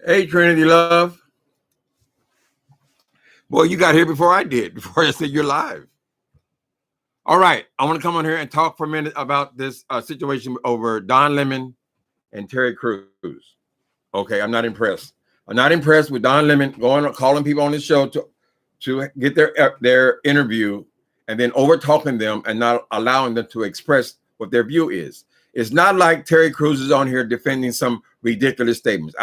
Hey, Trinity Love. Boy, you got here before I did, before I said you're live. All right. I want to come on here and talk for a minute about this situation over Don Lemon and Terry Crews. Okay, I'm not impressed. I'm not impressed with Don Lemon calling people on his show to get their interview and then over talking them and not allowing them to express what their view is. It's not like Terry Crews is on here defending some ridiculous statements.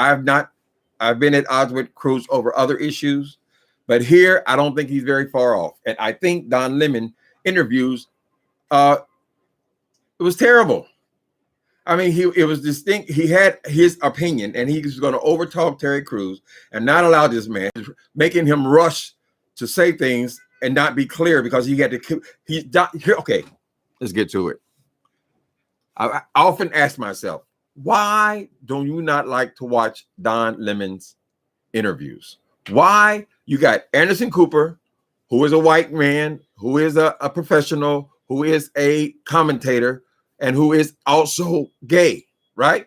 I've been at odds with Crews over other issues, but here I don't think he's very far off. And I think Don Lemon interviews, it was terrible. I mean, it was distinct. He had his opinion, and he was going to overtalk Terry Crews and not allow this man, making him rush to say things and not be clear because he had to. Okay, let's get to it. I often ask myself, why do you not like to watch Don Lemon's interviews? Why? You got Anderson Cooper, who is a white man, who is a professional, who is a commentator, and who is also gay, right?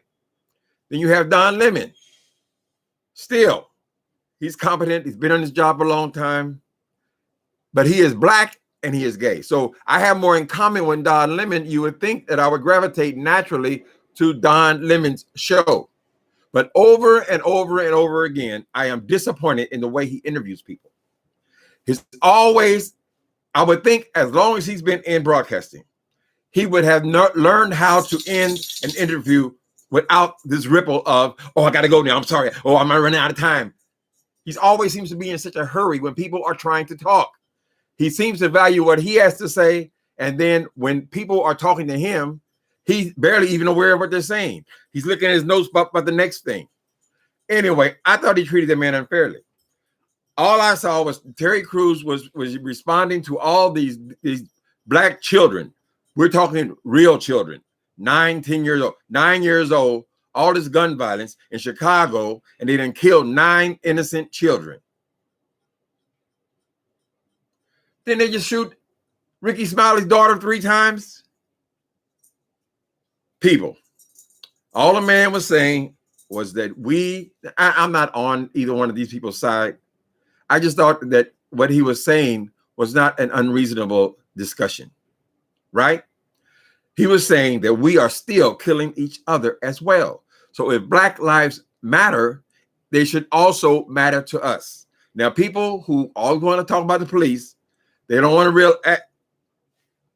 Then you have Don Lemon. Still, he's competent. He's been on his job a long time, but he is black and he is gay. So I have more in common with Don Lemon. You would think that I would gravitate naturally to Don Lemon's show. But over and over and over again, I am disappointed in the way he interviews people. He's always, I would think, as long as he's been in broadcasting, he would have learned how to end an interview without this ripple of, oh, I got to go now. I'm sorry. Oh, I'm running out of time. He always seems to be in such a hurry when people are trying to talk. He seems to value what he has to say. And then when people are talking to him, he's barely even aware of what they're saying. He's looking at his notes about the next thing. Anyway, I thought he treated the man unfairly. All I saw was Terry Crews was responding to all these black children. We're talking real children, 9 years old, all this gun violence in Chicago, and they done killed 9 innocent children. Then they just shoot Ricky Smiley's daughter 3 times. People, all the man was saying was that I'm not on either one of these people's side. I just thought that what he was saying was not an unreasonable discussion, right? He was saying that we are still killing each other as well. So if Black Lives Matter, they should also matter to us. Now, people who always want to talk about the police, they don't want to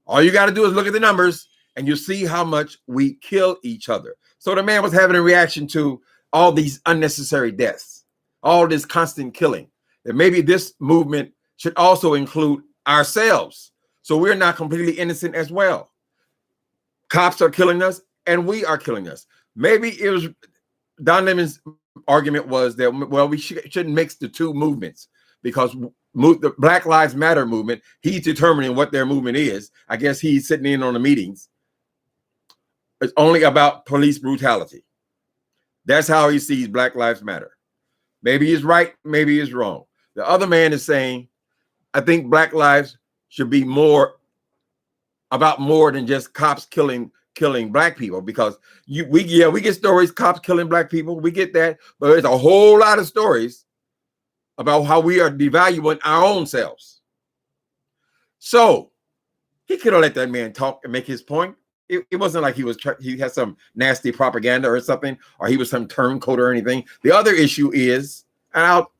all you got to do is look at the numbers and you see how much we kill each other. So the man was having a reaction to all these unnecessary deaths, all this constant killing. That maybe this movement should also include ourselves. So we're not completely innocent as well. Cops are killing us and we are killing us. Maybe it was Don Lemon's argument was that, well, we shouldn't mix the two movements because the Black Lives Matter movement, he's determining what their movement is. I guess he's sitting in on the meetings. It's only about police brutality. That's how he sees Black Lives Matter. Maybe he's right, maybe he's wrong. The other man is saying, I think Black lives should be more than just cops killing black people, because we get stories, cops killing black people, we get that, but there's a whole lot of stories about how we are devaluing our own selves. So he could have let that man talk and make his point. It wasn't like he had some nasty propaganda or something, or he was some turncoat or anything. The other issue is, and I'll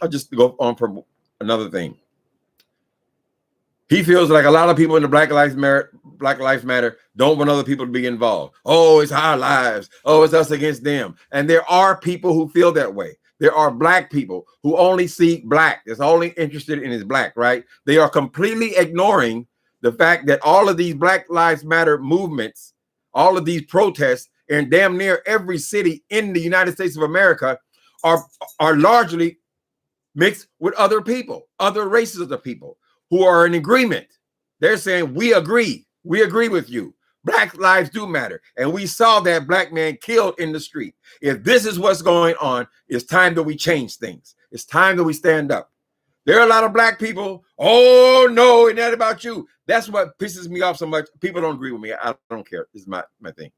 just go on for another thing. He feels like a lot of people in the Black Lives Matter don't want other people to be involved. Oh, it's our lives. Oh, it's us against them. And there are people who feel that way. There are black people who only see black. That's only interested in is black, right? They are completely ignoring the fact that all of these Black Lives Matter movements, all of these protests in damn near every city in the United States of America are largely mixed with other people, other races of the people who are in agreement. They're saying, we agree with you. Black lives do matter. And we saw that black man killed in the street. If this is what's going on, it's time that we change things. It's time that we stand up. There are a lot of black people. Oh, no, it's not about you. That's what pisses me off so much. People don't agree with me. I don't care. This is my thing.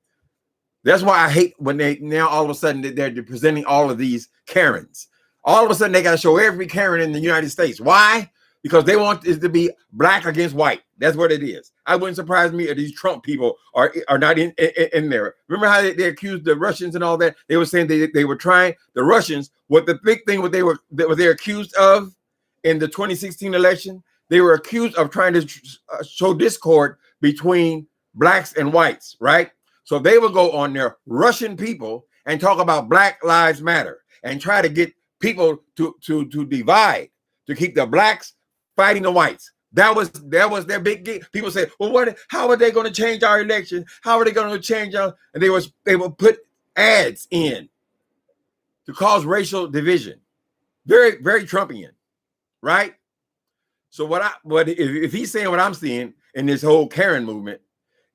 That's why I hate when they now all of a sudden they're presenting all of these Karens. All of a sudden they got to show every Karen in the United States. Why? Because they want it to be black against white. That's what it is. I wouldn't surprise me if these Trump people are not in there. Remember how they accused the Russians and all that? They were saying they were trying, the Russians, what the big thing what they were accused of in the 2016 election, they were accused of trying to show discord between blacks and whites, right? So they would go on their Russian people and talk about Black Lives Matter and try to get people to divide, to keep the blacks fighting the whites. That was their big game. People say, well, how are they going to change our election? How are they going to change our, and they would put ads in to cause racial division. Very, very Trumpian, right? So if he's saying what I'm seeing in this whole Karen movement,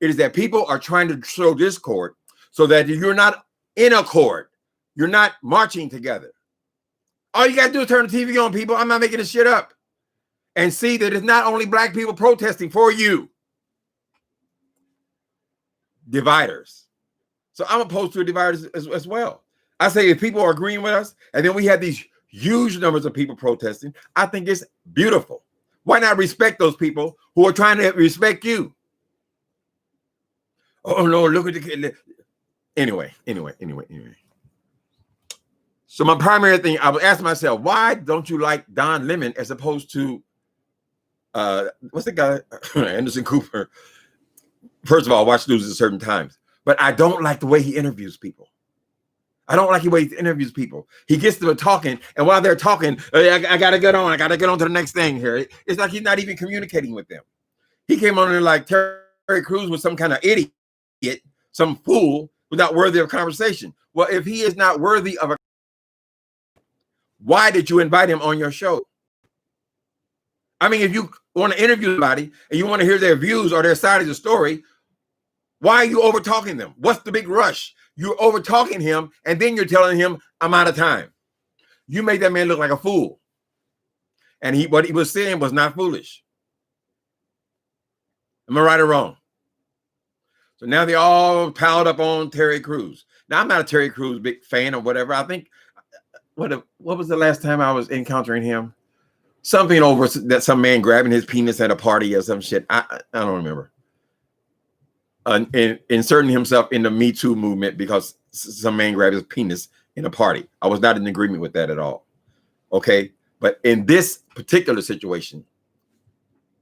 it is that people are trying to show discord so that you're not in accord. You're not marching together. All you got to do is turn the TV on, people. I'm not making this shit up. And see that it's not only black people protesting for you. Dividers. So I'm opposed to dividers as well. I say if people are agreeing with us, and then we have these huge numbers of people protesting, I think it's beautiful. Why not respect those people who are trying to respect you? Oh no, look at the kid. Anyway. So my primary thing, I would ask myself, why don't you like Don Lemon as opposed to what's the guy? Anderson Cooper. First of all, I watch news at certain times, but I don't like the way he interviews people. I don't like the way he interviews people. He gets to talking, and while they're talking, I gotta get on. I gotta get on to the next thing here. It's like he's not even communicating with them. He came on there like Terry Crews was some kind of idiot, some fool, without worthy of conversation. Well, if he is not worthy of a, why did you invite him on your show? I mean, if you want to interview somebody and you want to hear their views or their side of the story, why are you over talking them? What's the big rush? You're over talking him, and then you're telling him, I'm out of time. You made that man look like a fool. And what he was saying was not foolish. Am I right or wrong? So now they all piled up on Terry Crews. Now, I'm not a Terry Crews big fan or whatever. I think, what was the last time I was encountering him? Something over that some man grabbing his penis at a party or some shit. I don't remember. Inserting himself in the Me Too movement because some man grabbed his penis in a party. I was not in agreement with that at all. Okay. But in this particular situation,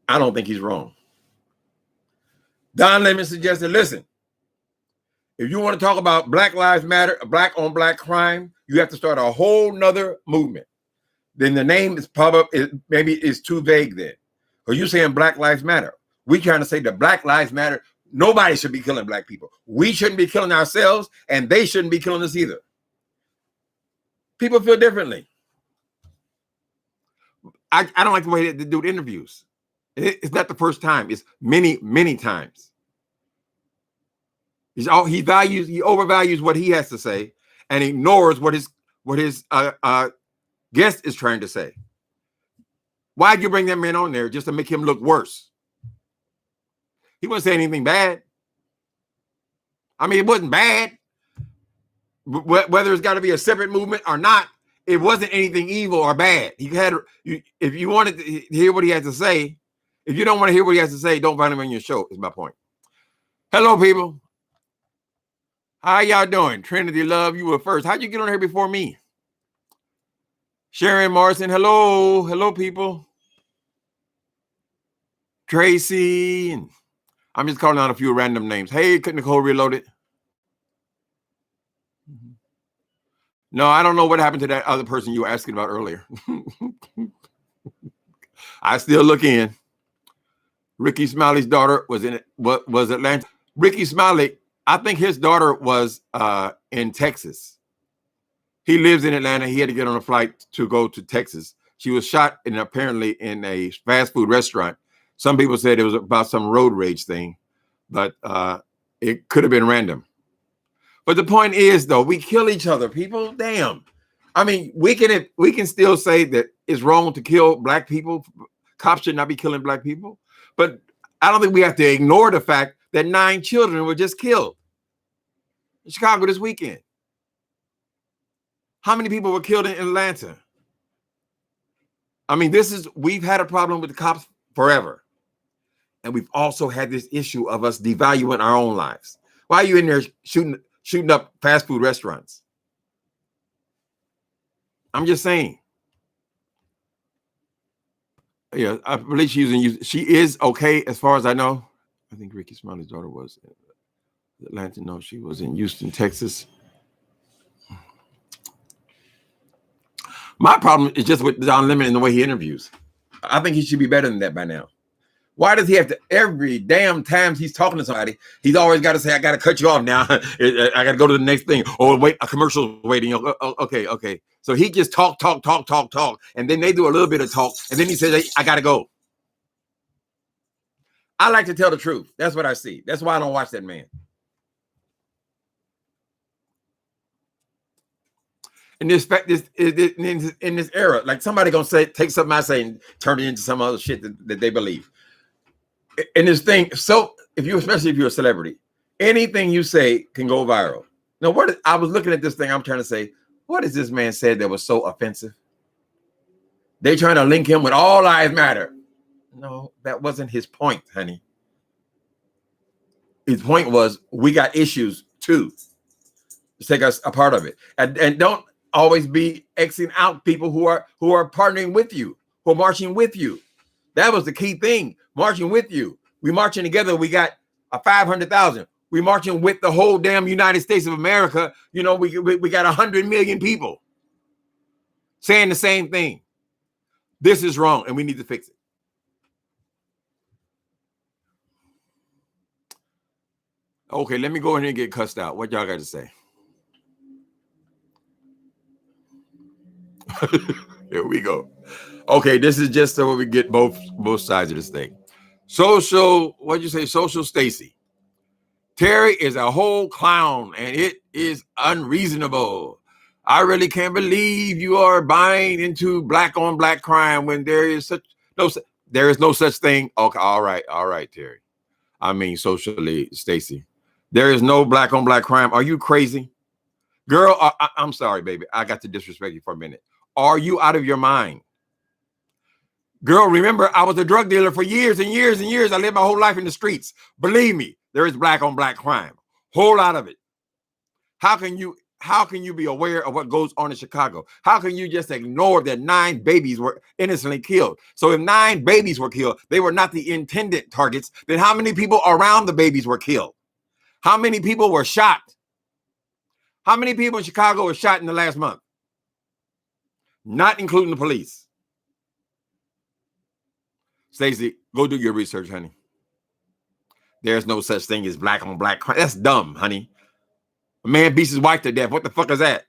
I don't think he's wrong. Don Lemon suggested, listen, if you want to talk about Black Lives Matter, black on black crime, you have to start a whole nother movement. Then the name is probably, maybe it's too vague then. Because you're saying Black Lives Matter. We're trying to say that Black Lives Matter. Nobody should be killing black people. We shouldn't be killing ourselves, and they shouldn't be killing us either. People feel differently. I don't like the way they do interviews. It's not the first time. It's many, many times. He overvalues what he has to say and ignores what his guest is trying to say. Why'd you bring that man on there just to make him look worse? He wasn't saying anything bad. I mean, it wasn't bad. Whether it's got to be a separate movement or not, it wasn't anything evil or bad. If you wanted to hear what he had to say, if you don't want to hear what he has to say, don't find him on your show, is my point. Hello, people. How y'all doing? Trinity Love, you were first. How'd you get on here before me? Sharon Morrison, hello. Hello, people. Tracy, and I'm just calling out a few random names. Hey, Nicole Reloaded. No, I don't know what happened to that other person you were asking about earlier. I still look in. Ricky Smiley's daughter was in it. What was Atlanta? Ricky Smiley, I think his daughter was in Texas. He lives in Atlanta. He had to get on a flight to go to Texas. She was shot apparently in a fast food restaurant. Some people said it was about some road rage thing, but it could have been random. But the point is, though, we kill each other, people. Damn. I mean, we can still say that it's wrong to kill black people. Cops should not be killing black people. But I don't think we have to ignore the fact that 9 children were just killed. in Chicago this weekend? How many people were killed in Atlanta? I mean, we've had a problem with the cops forever. And we've also had this issue of us devaluing our own lives. Why are you in there shooting up fast food restaurants? I'm just saying. Yeah, I believe she is okay as far as I know. I think Ricky Smiley's daughter was in Atlanta. No, she was in Houston, Texas. My problem is just with Don Lemon and the way he interviews. I think he should be better than that by now. Why does he have to, every damn time he's talking to somebody, he's always got to say, I got to cut you off now. I got to go to the next thing. Or wait, a commercial waiting. Okay. So he just talk. And then they do a little bit of talk. And then he says, hey, I got to go. I like to tell the truth. That's what I see. That's why I don't watch that man. In this era, like somebody gonna say, take something I say and turn it into some other shit that they believe. And this thing, so especially if you're a celebrity, anything you say can go viral. Now, I was looking at this thing, I'm trying to say, what is this man said that was so offensive? They trying to link him with all lives matter. No, that wasn't his point, honey. His point was, we got issues too. Let's take us a part of it. And don't always be Xing out people who are partnering with you, who are marching with you. That was the key thing, marching with you. We marching together, we got a 500,000. We marching with the whole damn United States of America. You know, we got 100 million people saying the same thing. This is wrong and we need to fix it. Okay, let me go in here and get cussed out. What y'all got to say? Here we go. Okay, this is just so we get both sides of this thing. Social, what'd you say? Social Stacy. Terry is a whole clown and it is unreasonable. I really can't believe you are buying into black on black crime when there is no such thing. Okay, all right, Terry. I mean, socially, Stacy. There is no black on black crime. Are you crazy? Girl, I'm sorry, baby. I got to disrespect you for a minute. Are you out of your mind? Girl, remember, I was a drug dealer for years and years and years. I lived my whole life in the streets. Believe me, there is black on black crime. Whole lot of it. How can you be aware of what goes on in Chicago? How can you just ignore that 9 babies were innocently killed? So if 9 babies were killed, they were not the intended targets. Then how many people around the babies were killed? How many people were shot? How many people in Chicago were shot in the last month? Not including the police. Stacey, go do your research, honey. There's no such thing as black on black crime. That's dumb, honey. A man beats his wife to death. What the fuck is that?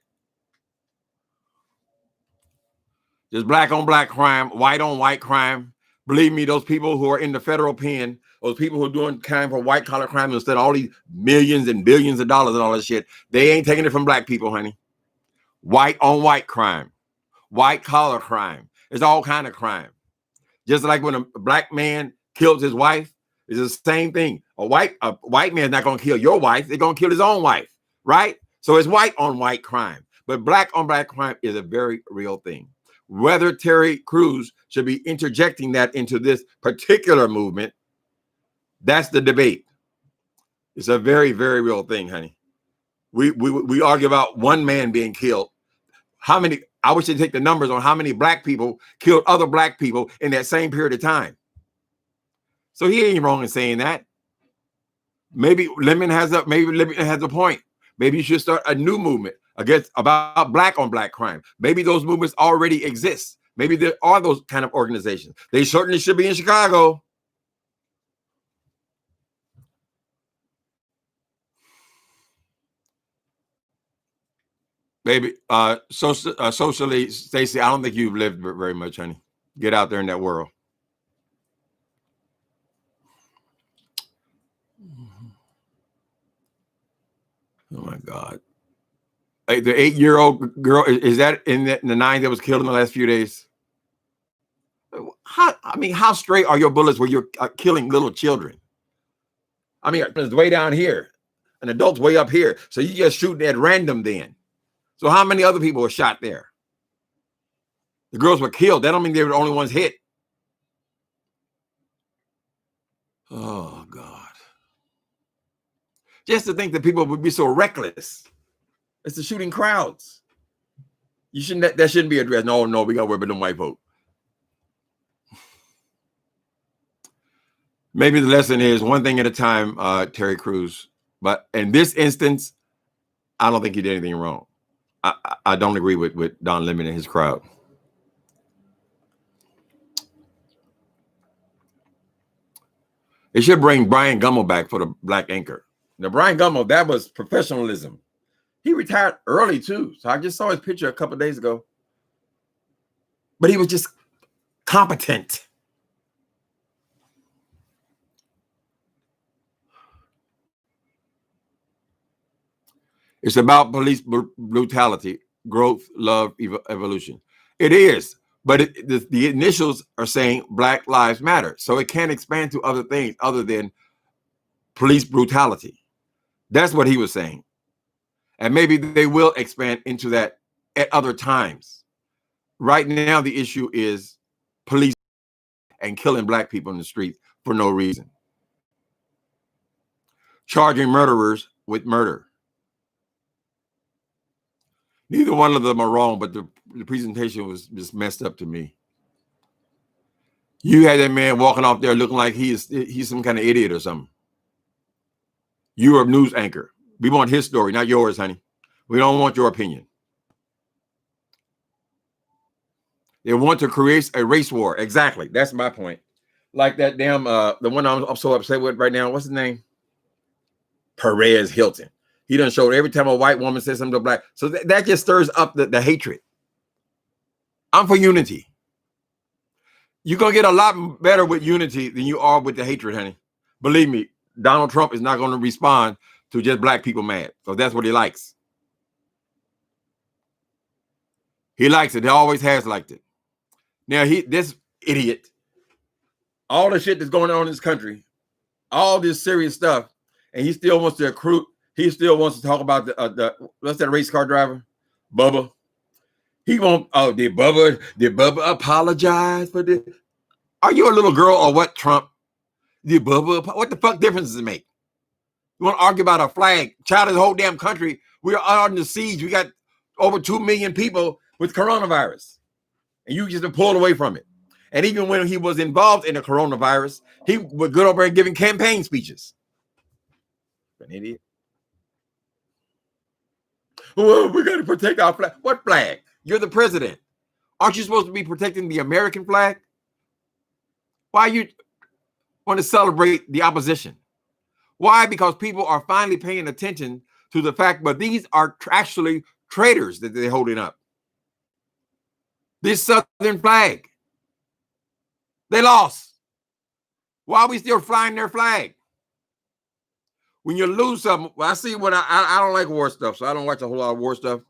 There's black on black crime, white on white crime. Believe me, those people who are in the federal pen, those people who are doing crime for white collar crime instead of all these millions and billions of dollars and all that shit, they ain't taking it from black people, honey. White on white crime, white collar crime. It's all kind of crime. Just like when a black man kills his wife, it's the same thing. A white man's not going to kill your wife. They're going to kill his own wife, right? So it's white on white crime. But black on black crime is a very real thing. Whether Terry Crews should be interjecting that into this particular movement, that's the debate. It's a very, very real thing, honey. We argue about one man being killed. How many? I wish they'd take the numbers on how many black people killed other black people in that same period of time. So he ain't wrong in saying that. Maybe Lemon has a point. Maybe you should start a new movement about black on black crime. Maybe those movements already exist. Maybe there are those kind of organizations. They certainly should be in Chicago. Baby, socially, Stacey, I don't think you've lived very much, honey. Get out there in that world. Oh my God. The 8-year-old girl, is that in the 9 that was killed in the last few days? How straight are your bullets where you're killing little children? I mean, it's way down here. an adult's way up here. So you just shooting at random then. So how many other people were shot there? The girls were killed. That don't mean they were the only ones hit. Oh, God. Just to think that people would be so reckless. It's the shooting crowds. You shouldn't, that shouldn't be addressed. No, we got to worry about them white folk. Maybe the lesson is one thing at a time, Terry Crews. But in this instance, I don't think he did anything wrong. I don't agree with Don Lemon and his crowd. They should bring Brian Gummel back for the black anchor. Now, Brian Gummel, that was professionalism. He retired early, too. So I just saw his picture a couple of days ago. But he was just competent. It's about police brutality, growth, love, evolution. It is. But the initials are saying Black Lives Matter. So it can't expand to other things other than police brutality. That's what he was saying. And maybe they will expand into that at other times. Right now, the issue is police and killing black people in the street for no reason. Charging murderers with murder. Neither one of them are wrong, but the presentation was just messed up to me. You had that man walking off there looking like he's some kind of idiot or something. You're a news anchor. We want his story, not yours, honey. We don't want your opinion. They want to create a race war. Exactly. That's my point. Like that damn, the one I'm so upset with right now. What's his name? Perez Hilton. He done showed every time a white woman says something to black. So that just stirs up the hatred. I'm for unity. You're going to get a lot better with unity than you are with the hatred, honey. Believe me, Donald Trump is not going to respond to just black people mad. So that's what he likes. He likes it. He always has liked it. Now, this idiot, all the shit that's going on in this country, all this serious stuff, and he still wants to accrue. He still wants to talk about the what's that race car driver, Bubba. He won't. Oh, did Bubba apologize for this? Are you a little girl or what, Trump? Did Bubba? What the fuck difference does it make? You want to argue about a flag? Child of the whole damn country. We are under siege. We got over 2 million people with coronavirus, and you just been pulled away from it. And even when he was involved in the coronavirus, he was good over and giving campaign speeches. An idiot. Well, we got to protect our flag. What flag? You're the president. Aren't you supposed to be protecting the American flag? Why you want to celebrate the opposition? Why? Because people are finally paying attention to the fact, but these are actually traitors that they're holding up. This Southern flag. They lost. Why are we still flying their flag? When you lose something, well, I see when I don't like war stuff, so I don't watch a whole lot of war stuff.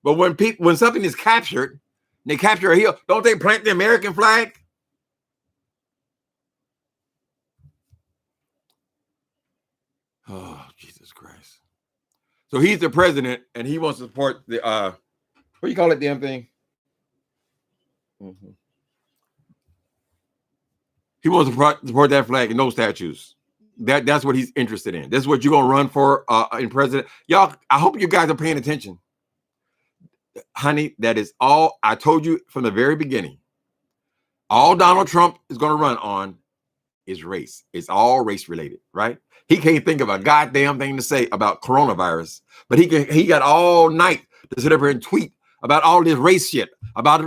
But when something is captured, they capture a hill, don't they plant the American flag? Oh, Jesus Christ. So he's the president and he wants to support the what do you call it, damn thing? Mm-hmm. He wants to support that flag and no statues. That's what he's interested in. This is what you're gonna run for in president. Y'all, I hope you guys are paying attention. Honey, that is all I told you from the very beginning. All Donald Trump is gonna run on is race. It's all race related, right? He can't think of a goddamn thing to say about coronavirus, but he got all night to sit up here and tweet about all this race shit, about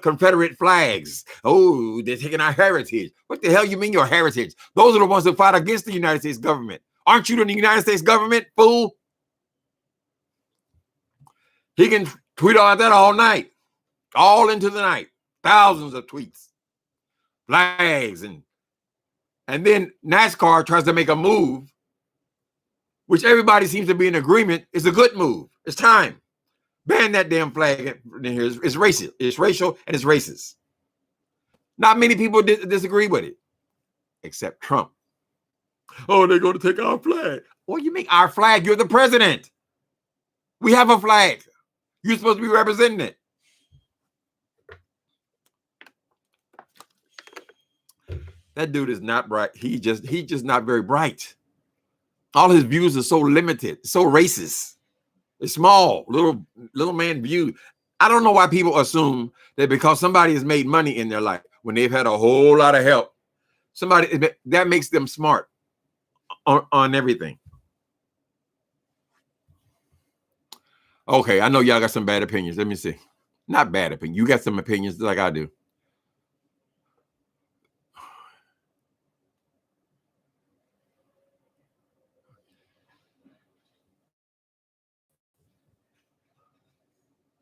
Confederate flags. Oh, they're taking our heritage. What the hell you mean your heritage? Those are the ones that fight against the United States government. Aren't you the United States government, fool? He can tweet all that all night, all into the night. Thousands of tweets, flags, and then NASCAR tries to make a move, which everybody seems to be in agreement is a good move. It's time. Ban that damn flag in here. It's racist. It's racial and it's racist. Not many people disagree with it, except Trump. Oh, they're going to take our flag. Well, you mean our flag? You're the president. We have a flag. You're supposed to be representing it. That dude is not bright. He's just not very bright. All his views are so limited, so racist. It's small, little man view. I don't know why people assume that because somebody has made money in their life when they've had a whole lot of help, somebody that makes them smart on everything. Okay, I know y'all got some bad opinions. Let me see. Not bad opinion. You got some opinions like I do.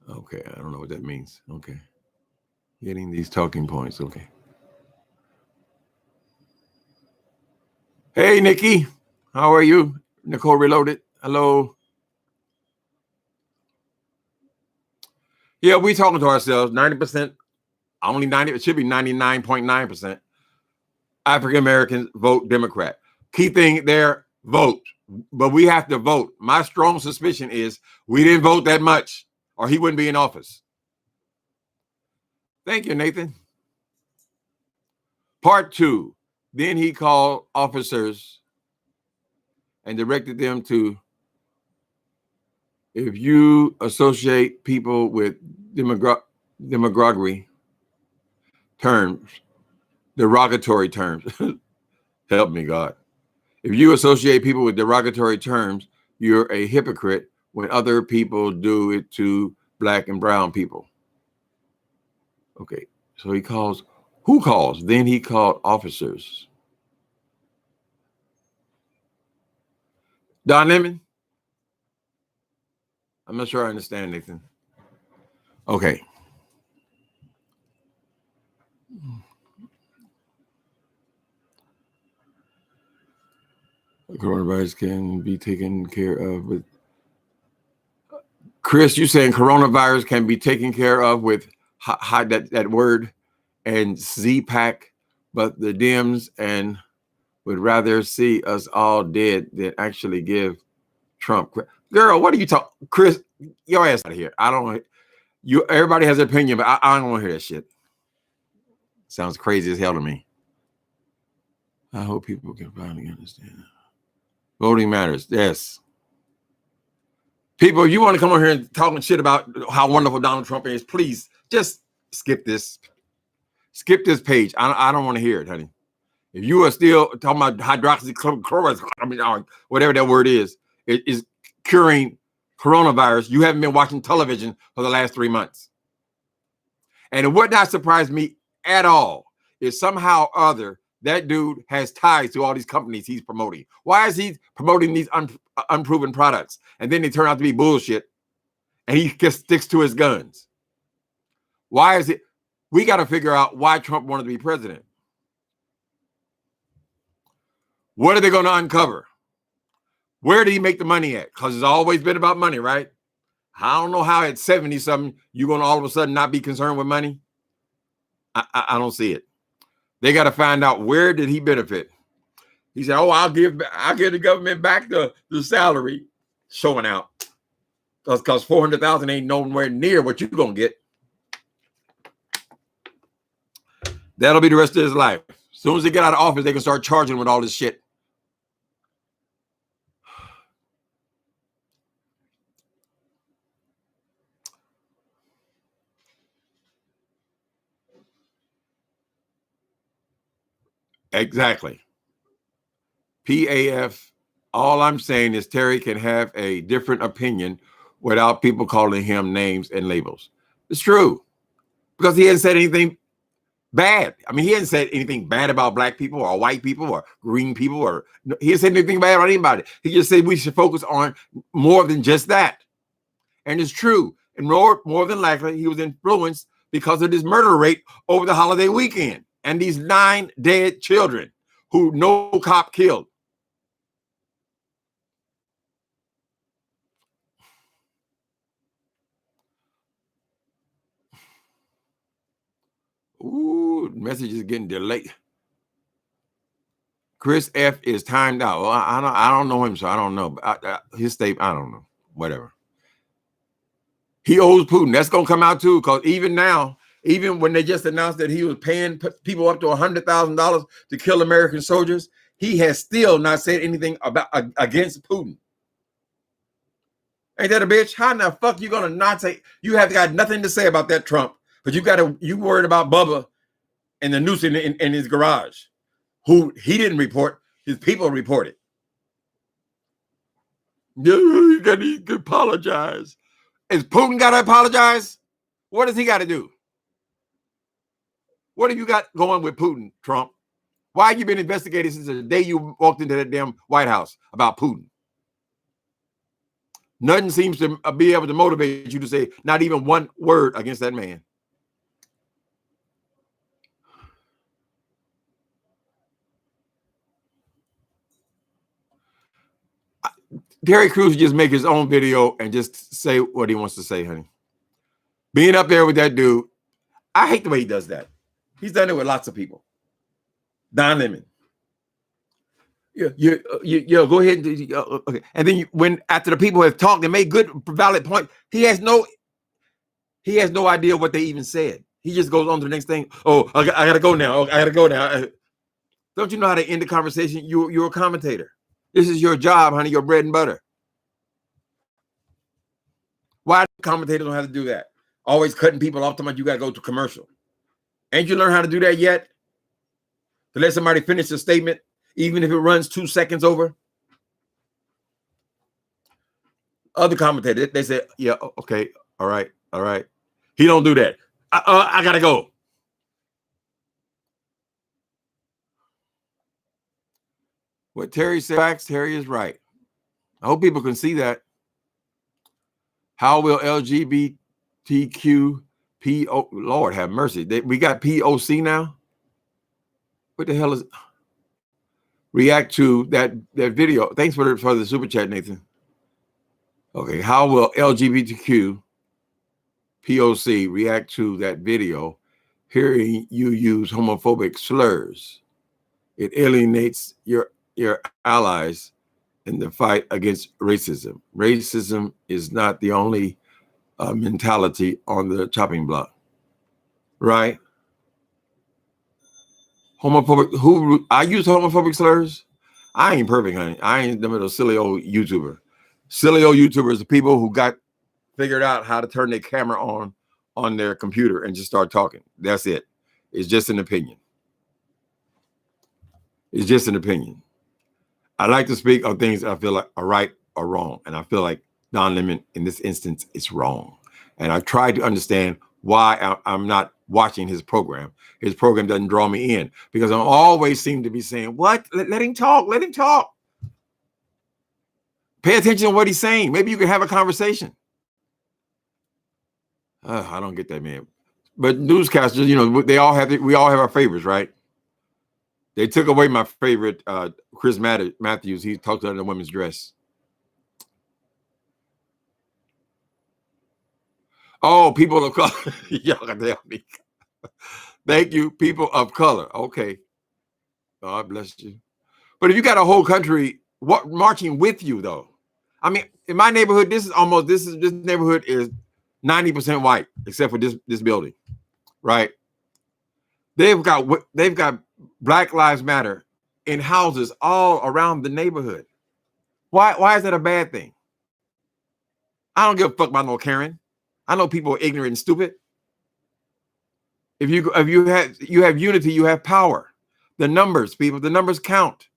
Okay, I don't know what that means. Okay. Getting these talking points. Okay. Hey, Nikki. How are you? Nicole Reloaded. Hello. Yeah, we talking to ourselves. 90%, only 90, it should be 99.9%. African Americans vote Democrat. Key thing there, vote. But we have to vote. My strong suspicion is we didn't vote that much, or he wouldn't be in office. Thank you, Nathan. Part 2. Then he called officers and directed them to, if you associate people with derogatory terms, help me, God. If you associate people with derogatory terms, you're a hypocrite when other people do it to black and brown people. Okay, so he calls, who calls? Then he called officers. Don Lemon? I'm not sure I understand, Nathan. Okay. Coronavirus can be taken care of with. Chris, you saying coronavirus can be taken care of with that word and Z-Pack, but the Dems and would rather see us all dead than actually give Trump. Girl, what are you talking? Chris, your ass out of here. I don't. You. Everybody has an opinion, but I don't want to hear that shit. Sounds crazy as hell to me. I hope people can finally understand. Voting matters. Yes. People, if you want to come over here and talking shit about how wonderful Donald Trump is, please just skip this. Skip this page. I don't want to hear it, honey. If you are still talking about hydroxychloroquine, whatever that word is, it is curing coronavirus. You haven't been watching television for the last 3 months. And it would not surprise me at all if somehow or other that dude has ties to all these companies he's promoting. Why is he promoting these unproven products? And then they turn out to be bullshit. And he just sticks to his guns. Why is it? We got to figure out why Trump wanted to be president. What are they going to uncover? Where did he make the money at? Because it's always been about money, right? I don't know how at 70-something you're going to all of a sudden not be concerned with money. I don't see it. They got to find out, where did he benefit? He said, "Oh, I'll give the government back the salary." Showing out, because 400,000 ain't nowhere near what you're gonna get. That'll be the rest of his life. As soon as they get out of office, they can start charging with all this shit. Exactly. PAF. All I'm saying is Terry can have a different opinion without people calling him names and labels. It's true, because he hasn't said anything bad. I mean, he hasn't said anything bad about black people or white people or green people, or he hasn't said anything bad about anybody. He just said we should focus on more than just that. And it's true. And more than likely, he was influenced because of this murder rate over the holiday weekend and these 9 dead children who no cop killed. Ooh, message is getting delayed. Chris F is timed out. Well, I don't know him, so I don't know. But his statement, I don't know. Whatever. He owes Putin. That's gonna come out too, because even now, even when they just announced that he was paying people up to $100,000 to kill American soldiers, he has still not said anything about against Putin. Ain't that a bitch? How in the fuck you gonna not say? You have got nothing to say about that Trump, but you worried about Bubba and the noose in his garage, who he didn't report, his people reported. You got to apologize. Is Putin got to apologize? What does he got to do? What have you got going with Putin, Trump? Why have you been investigating since the day you walked into that damn White House about Putin? Nothing seems to be able to motivate you to say not even one word against that man. Terry Crews just make his own video and just say what he wants to say, honey. Being up there with that dude, I hate the way he does that. He's done it with lots of people. Don Lemon. Yeah, go ahead. Okay. And then when after the people have talked and made good, valid point, he has no idea what they even said. He just goes on to the next thing. Oh, I gotta go now. I gotta go now. Don't you know how to end the conversation? You're a commentator. This is your job, honey. Your bread and butter. Why do commentators don't have to do that? Always cutting people off. Talking about you gotta go to commercial. Ain't you learned how to do that yet? To let somebody finish a statement, even if it runs 2 seconds over. Other commentators, they say, yeah, okay, all right. He don't do that. I gotta go. What Terry says, Terry is right. I hope people can see that. How will LGBTQ Lord have mercy? We got POC now. What the hell is react to that video? Thanks for the super chat, Nathan. Okay, how will LGBTQ POC react to that video? Hearing you use homophobic slurs, it alienates your allies in the fight against racism. Racism is not the only mentality on the chopping block, right? Homophobic. I use homophobic slurs. I ain't perfect, honey. I ain't the little silly old YouTuber. Silly old YouTubers are people who got figured out how to turn their camera on their computer and just start talking. That's it. It's just an opinion. It's just an opinion. I like to speak on things I feel like are right or wrong. And I feel like Don Lemon in this instance is wrong. And I've tried to understand why I'm not watching his program. His program doesn't draw me in because I always seem to be saying, what? Let him talk. Let him talk. Pay attention to what he's saying. Maybe you can have a conversation. I don't get that, man. But newscasters, you know, we all have our favorites, right? They took away my favorite, Chris Matthews. He talked about the women's dress. Oh, people of color. Y'all can tell me. Thank you, people of color. Okay. God bless you. But if you got a whole country marching with you, though, I mean, in my neighborhood, this neighborhood is 90% white, except for this building, right? They've got Black Lives Matter in houses all around the neighborhood. Why is that a bad thing? I don't give a fuck about no Karen. I know people are ignorant and stupid. If you have unity, you have power. The numbers count.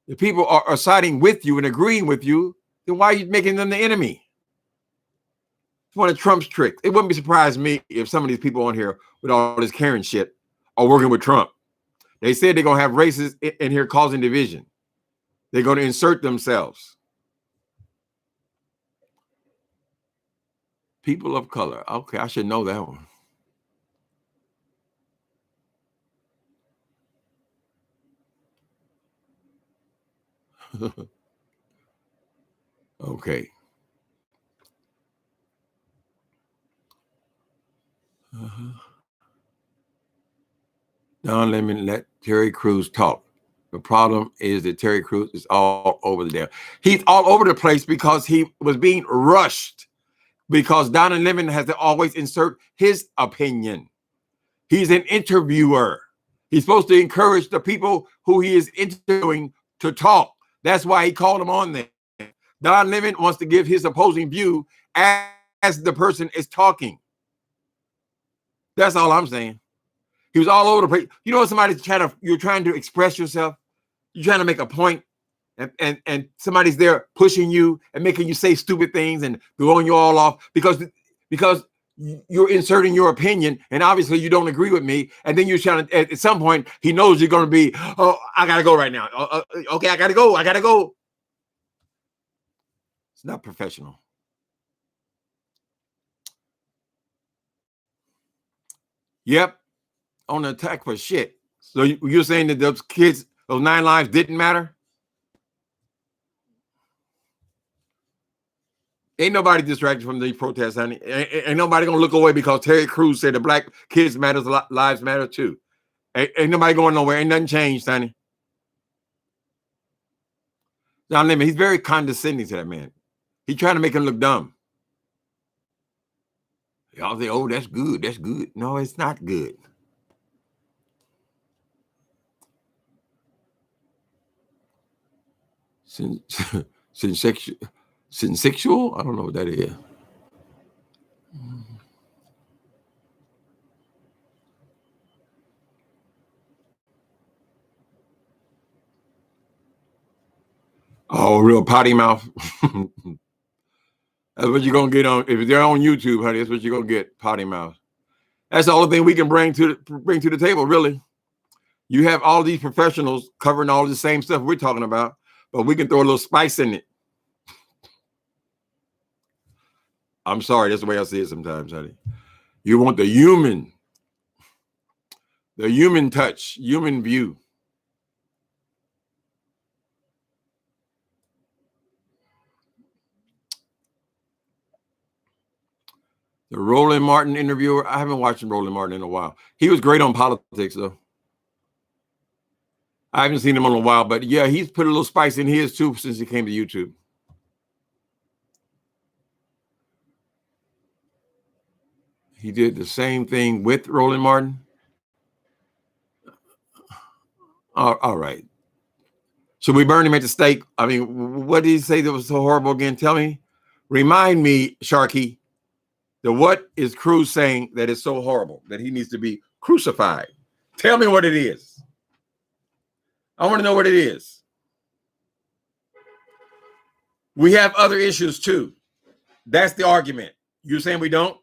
If people are siding with you and agreeing with you, then why are you making them the enemy? It's one of Trump's tricks. It wouldn't be surprised me if some of these people on here with all this Karen shit are working with Trump. They said they're going to have racists in here causing division. They're going to insert themselves. People of color. Okay, I should know that one. Okay. Don Lemon let Terry Crews talk. The problem is that Terry Crews is all over the damn. He's all over the place because he was being rushed. Because Don Lemon has to always insert his opinion. He's an interviewer. He's supposed to encourage the people who he is interviewing to talk. That's why he called him on there. Don Lemon wants to give his opposing view as the person is talking. That's all I'm saying. He was all over the place. You know, somebody's you're trying to express yourself. You're trying to make a point, and somebody's there pushing you and making you say stupid things and throwing you all off because you're inserting your opinion, and obviously you don't agree with me. And then you're trying to, at some point, he knows you're going to be, oh, I got to go right now. Okay, I got to go. I got to go. It's not professional. Yep. On the attack for shit. So you're saying that those kids, those 9 lives didn't matter? Ain't nobody distracted from these protests, honey. Ain't nobody gonna look away because Terry Crews said the black kids matters, lives matter too. Ain't nobody going nowhere. Ain't nothing changed, honey. Don Lemon, he's very condescending to that man. He's trying to make him look dumb. Y'all say, oh, that's good. That's good. No, it's not good. Sexual? I don't know what that is. Oh, real potty mouth. That's what you're gonna get on. If they're on YouTube, honey, that's what you're gonna get. Potty mouth. That's the only thing we can bring to the table, really. You have all these professionals covering all the same stuff we're talking about, but we can throw a little spice in it. I'm sorry, that's the way I see it sometimes, honey. You want the human touch, human view. The Roland Martin interviewer. I haven't watched Roland Martin in a while. He was great on politics, though. I haven't seen him in a while, but yeah, he's put a little spice in his too since he came to YouTube. He did the same thing with Roland Martin. All right. Should we burn him at the stake? I mean, what did he say that was so horrible again? Tell me. Remind me, Sharky, that what is Crews saying that is so horrible that he needs to be crucified? Tell me what it is. I want to know what it is. We have other issues too. That's the argument. You're saying we don't?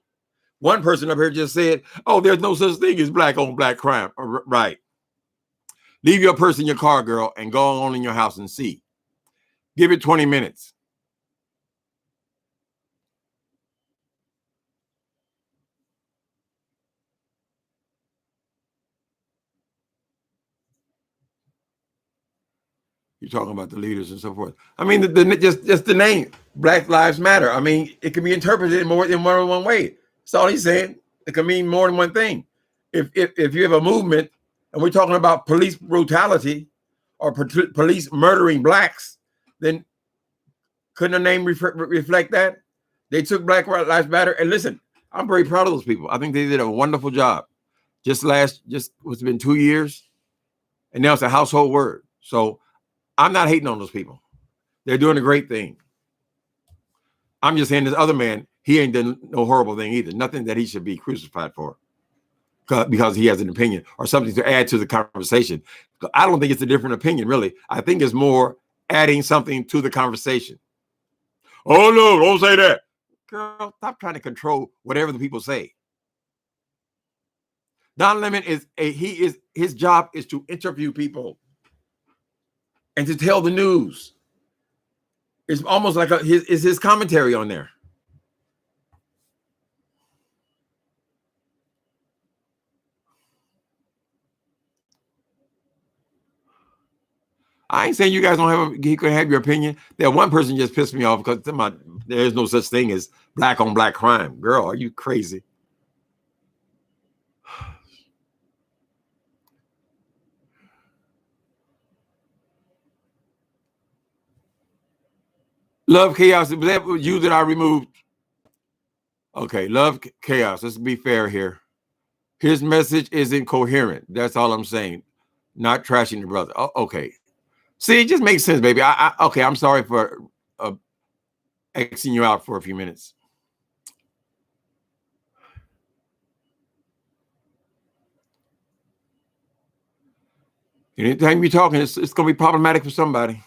One person up here just said, oh, there's no such thing as black on black crime. Right. Leave your purse in your car, girl, and go on in your house and see. Give it 20 minutes. You're talking about the leaders and so forth. I mean, just the name, Black Lives Matter. I mean, it can be interpreted in more than one way. That's all he's saying. It can mean more than one thing. If you have a movement and we're talking about police brutality or police murdering blacks, then couldn't the name reflect that? They took Black Lives Matter. And listen, I'm very proud of those people. I think they did a wonderful job. It's been 2 years, and now it's a household word. So I'm not hating on those people. They're doing a great thing. I'm just saying this other man, he ain't done no horrible thing either. Nothing that he should be crucified for because he has an opinion or something to add to the conversation. I don't think it's a different opinion, really. I think it's more adding something to the conversation. Oh, no, don't say that. Girl, stop trying to control whatever the people say. Don Lemon his job is to interview people and to tell the news. It's almost like his commentary on there. I ain't saying you guys you can have your opinion. That one person just pissed me off because there's no such thing as black on black crime. Girl, are you crazy? Love Chaos. Was that you that I removed? Okay, Love Chaos. Let's be fair here. His message isn't coherent. That's all I'm saying. Not trashing the brother. Oh, okay. See, it just makes sense, baby. Okay, I'm sorry for Xing you out for a few minutes. Anytime you're talking, it's going to be problematic for somebody.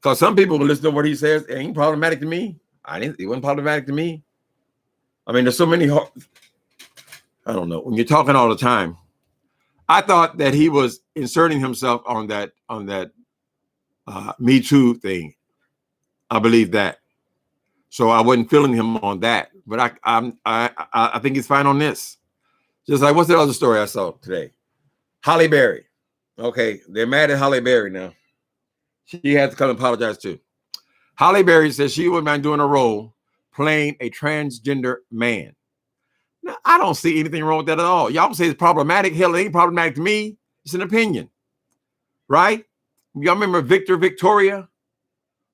Because some people will listen to what he says. It ain't problematic to me. It wasn't problematic to me. I mean, there's so many. I don't know. When you're talking all the time, I thought that he was inserting himself on that Me Too thing. I believe that. So I wasn't feeling him on that. But I think he's fine on this. Just like, what's the other story I saw today? Halle Berry. Okay, they're mad at Halle Berry now. She had to come and apologize too. Halle Berry says she wouldn't mind doing a role playing a transgender man. Now, I don't see anything wrong with that at all. Y'all say it's problematic. Hell, it ain't problematic to me. It's an opinion, right? Y'all remember Victoria?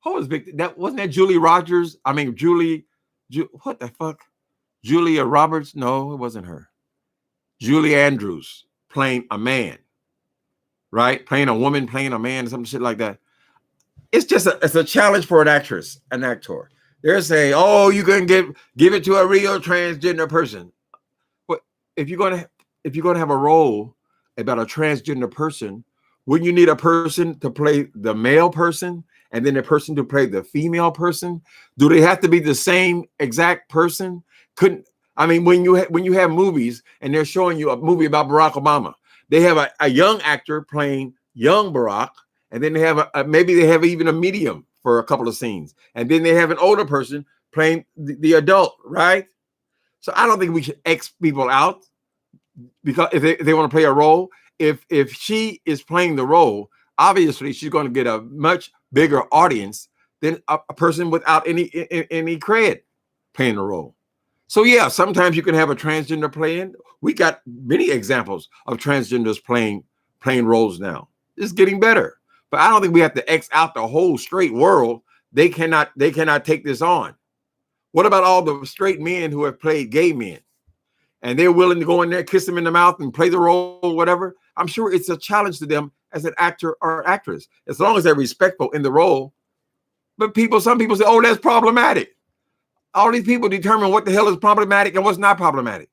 Who was Victor? That wasn't that Julie Rogers? I mean, what the fuck? Julia Roberts? No, it wasn't her. Julie Andrews playing a man, right? Playing a woman, playing a man, some shit like that. It's just it's a challenge for an actress, an actor. They're saying, "Oh, you can give it to a real transgender person." But if you're gonna have a role about a transgender person, wouldn't you need a person to play the male person and then a person to play the female person? Do they have to be the same exact person? When you have movies and they're showing you a movie about Barack Obama, they have a young actor playing young Barack. And then they have maybe they have even a medium for a couple of scenes. And then they have an older person playing the adult, right? So I don't think we should X people out because if they want to play a role, if she is playing the role, obviously she's going to get a much bigger audience than a person without any cred playing the role. So yeah, sometimes you can have a transgender playing. We got many examples of transgenders playing roles now. It's getting better. But I don't think we have to X out the whole straight world. They cannot take this on. What about all the straight men who have played gay men? And they're willing to go in there, kiss them in the mouth and play the role, whatever. I'm sure it's a challenge to them as an actor or actress, as long as they're respectful in the role. But some people say, oh, that's problematic. All these people determine what the hell is problematic and what's not problematic.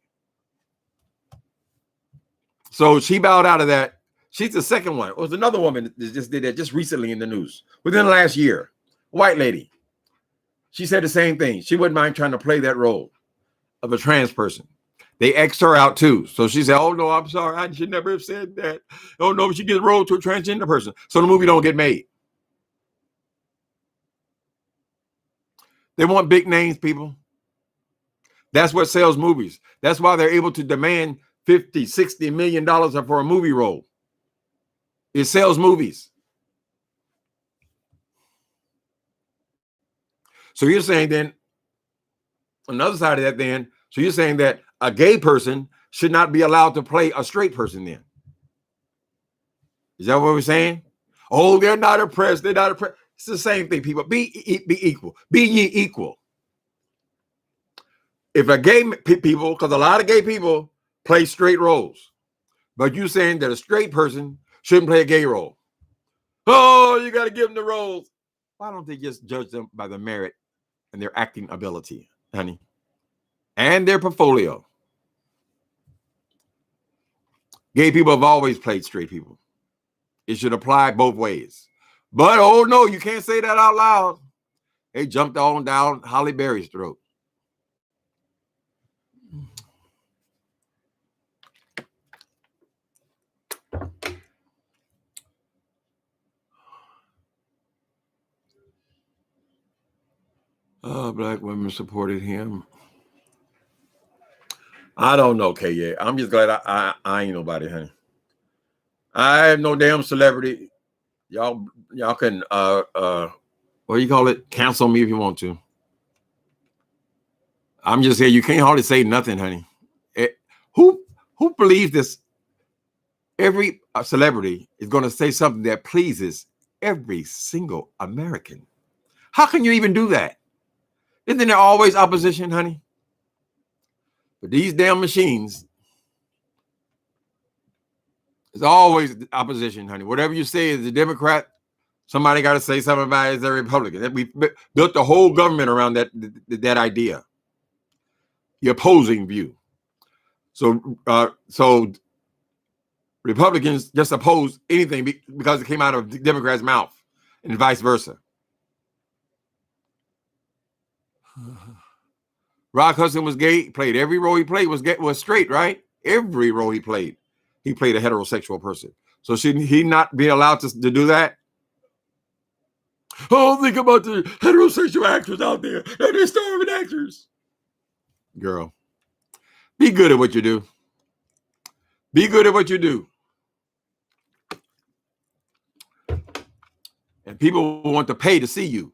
So she bowed out of that. She's the second one. It was another woman that just did that just recently in the news within the last year. White lady. She said the same thing. She wouldn't mind trying to play that role of a trans person. They X'd her out too. So she said, oh no, I'm sorry. I should never have said that. Oh no, she gets rolled to a transgender person. So the movie don't get made. They want big names, people. That's what sells movies. That's why they're able to demand $50, $60 million for a movie role. It sells movies. So you're saying then, another side of that then, so you're saying that a gay person should not be allowed to play a straight person then? Is that what we're saying? Oh, they're not oppressed. They're not oppressed. It's the same thing, people. Be equal. Be ye equal. If a gay people, because a lot of gay people play straight roles, but you saying that a straight person shouldn't play a gay role. Oh, you got to give them the roles. Why don't they just judge them by the merit and their acting ability, honey? And their portfolio. Gay people have always played straight people. It should apply both ways. But, oh, no, you can't say that out loud. They jumped on down Halle Berry's throat. Black women supported him. I don't know, Kay. I'm just glad I ain't nobody, honey. I have no damn celebrity. Y'all can what do you call it? Cancel me if you want to. I'm just saying you can't hardly say nothing, honey. Who believes this? Every celebrity is going to say something that pleases every single American. How can you even do that? Isn't there always opposition, honey? But these damn machines, there's always opposition, honey. Whatever you say as a Democrat, somebody got to say something about it as a Republican. We built the whole government around that idea, the opposing view. So Republicans just oppose anything because it came out of the Democrats' mouth, and vice versa. Rock Hudson was gay, played every role he played was straight, right? Every role he played a heterosexual person. So should he not be allowed to do that? Oh, think about the heterosexual actors out there. They're starving actors. Girl, be good at what you do. Be good at what you do. And people want to pay to see you.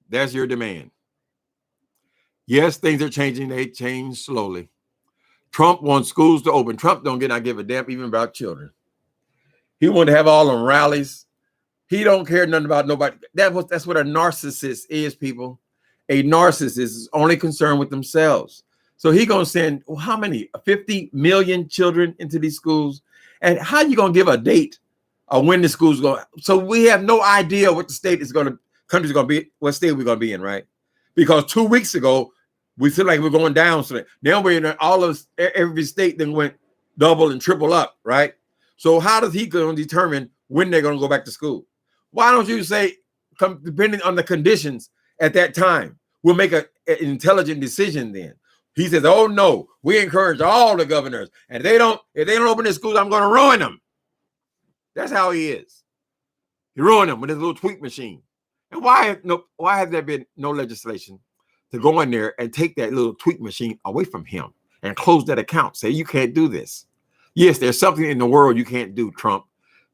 That's your demand. Yes, things are changing. They change slowly. Trump wants schools to open. Trump don't give a damn even about children. He wanted to have all them rallies. He don't care nothing about nobody. That's what a narcissist is, people. A narcissist is only concerned with themselves. So he gonna send how many? 50 million children into these schools. And how you gonna give a date of when the school's going? So we have no idea what the country's gonna be, what state we're gonna be in, right? Because 2 weeks ago, we feel like we're going down. So now we're in every state then went double and triple up, right? So how does he going to determine when they're going to go back to school? Why don't you say, depending on the conditions at that time, we'll make an intelligent decision then. He says, oh no, we encourage all the governors. And if they don't open their schools, I'm going to ruin them. That's how he is. He ruined them with his little tweet machine. And why has there been no legislation to go in there and take that little tweet machine away from him and close that account? Say, you can't do this. Yes, there's something in the world you can't do, Trump.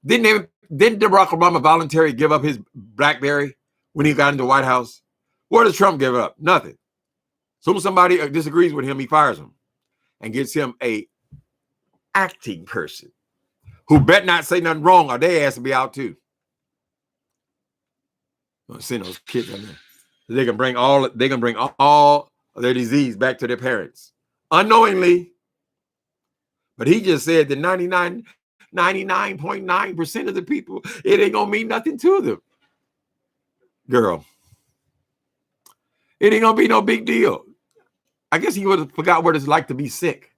Didn't Barack Obama voluntarily give up his BlackBerry when he got into the White House? What does Trump give up? Nothing. So when somebody disagrees with him, he fires him and gets him a acting person who bet not say nothing wrong or they ass to be out too. Send those kids in there. They can bring all of their disease back to their parents unknowingly. But he just said that 99.9% of the people, it ain't gonna mean nothing to them. Girl, it ain't gonna be no big deal. I guess he would have forgot what it's like to be sick.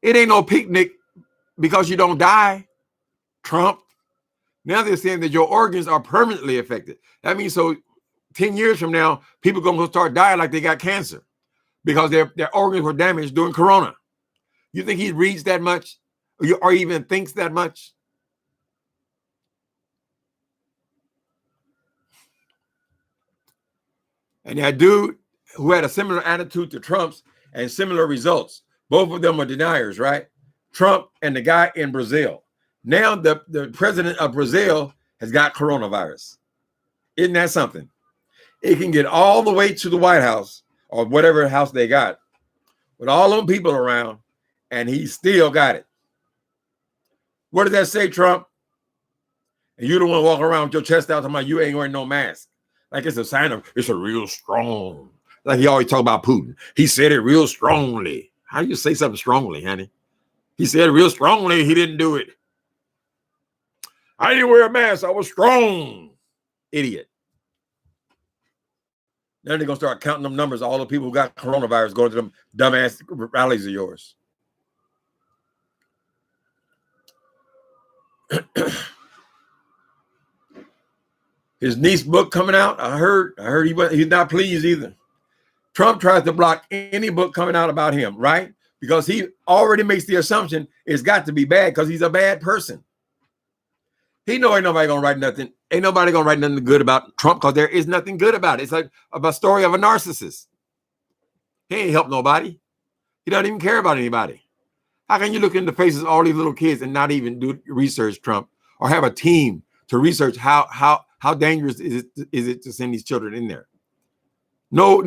It ain't no picnic because you don't die, Trump. Now they're saying that your organs are permanently affected. That means so 10 years from now, people are going to start dying like they got cancer because their organs were damaged during Corona. You think he reads that much or even thinks that much? And that dude who had a similar attitude to Trump's and similar results, both of them are deniers, right? Trump and the guy in Brazil. Now the president of Brazil has got coronavirus. Isn't that something? It can get all the way to the White House or whatever house they got with all them people around, and he still got it. What does that say, Trump? And you don't want to walk around with your chest out talking about you ain't wearing no mask. Like it's a sign of it's a real strong. Like he always talk about Putin. He said it real strongly. How do you say something strongly, honey? He said it real strongly. He didn't do it. I didn't wear a mask. I was strong. Idiot. Then they're going to start counting them numbers. All the people who got coronavirus going to them dumbass rallies of yours. His niece book coming out. I heard he's not pleased either. Trump tries to block any book coming out about him, right? Because he already makes the assumption it's got to be bad because he's a bad person. He know ain't nobody gonna write nothing. Ain't nobody gonna write nothing good about Trump because there is nothing good about it. It's like a story of a narcissist. He ain't helped nobody. He doesn't even care about anybody. How can you look in the faces of all these little kids and not even do research, Trump, or have a team to research how dangerous is it to send these children in there? No